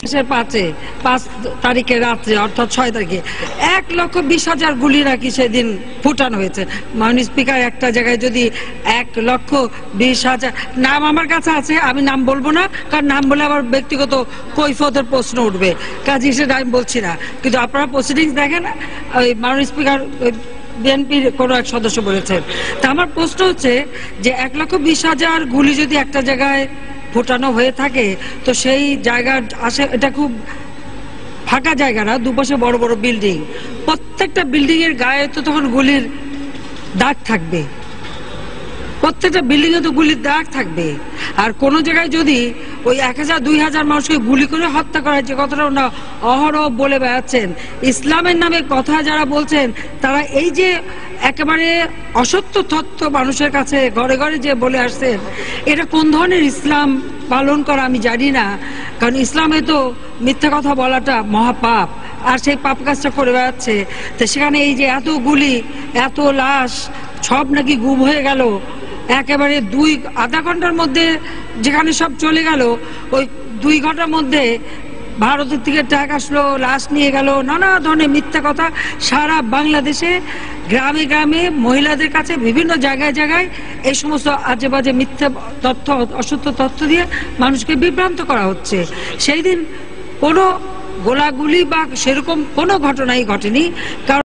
5 তারিখে রাত্রে অর্থাৎ 6 তারিখে 1,20,000 গুলি নাকি সেদিন ফুটানো হয়েছে। মাননীয় স্পিকার, একটা জায়গায় যদি 1,20,000 নাম আমার কাছে আছে, আমি নাম বলবো না, কারণ নাম বলে আবার ব্যক্তিগত কৈফিয়তের প্রশ্ন উঠবে, কাজে সেটা আমি বলছি না। কিন্তু আপনারা প্রসিডিংস দেখেন, ওই মাননীয় স্পিকার বিএনপির কোনো এক সদস্য বলেছেন। তা আমার প্রশ্ন হচ্ছে যে 1,20,000 গুলি যদি একটা জায়গায় ফোটানো হয়ে থাকে, তো সেই জায়গার আসে, এটা খুব ফাঁকা জায়গা না, দুপাশে বড় বড় বিল্ডিং, প্রত্যেকটা বিল্ডিং এর গায়ে তো তখন গুলির দাগ থাকবে, প্রত্যেকটা বিল্ডিং এ তো গুলির দাগ থাকবে। আর কোন জায়গায় যদি ওই 1,000-2,000 মানুষকে গুলি করে হত্যা করা হয়েছে, কথাটা ওরা অহরহ বলে বেড়াচ্ছেন, ইসলামের নামে কথা যারা বলছেন, তারা এই যে একেবারে অসত্য তথ্য মানুষের কাছে ঘরে ঘরে যে বলে আসছেন, এটা কোন ধরনের ইসলাম পালন করা আমি জানি না। কারণ ইসলামে তো মিথ্যা কথা বলাটা মহাপাপ, আর সেই পাপ কাজটা করে বেড়াচ্ছে। তো সেখানে এই যে এত গুলি, এত লাশ, সব নাকি গুম হয়ে গেল একেবারে আধা ঘন্টার মধ্যে, যেখানে সব চলে গেল, ওই 2 ঘন্টার মধ্যে ভারতের থেকে ট্রাক আসলো, লাশ নিয়ে গেল, নানা ধরনের মিথ্যা কথা সারা বাংলাদেশে গ্রামে গ্রামে মহিলাদের কাছে বিভিন্ন জায়গায় জায়গায় এই সমস্ত আজে বাজে মিথ্যা তথ্য, অসত্য তথ্য দিয়ে মানুষকে বিভ্রান্ত করা হচ্ছে। সেই দিন কোনো গোলাগুলি বা সেরকম কোনো ঘটনাই ঘটেনি। কারণ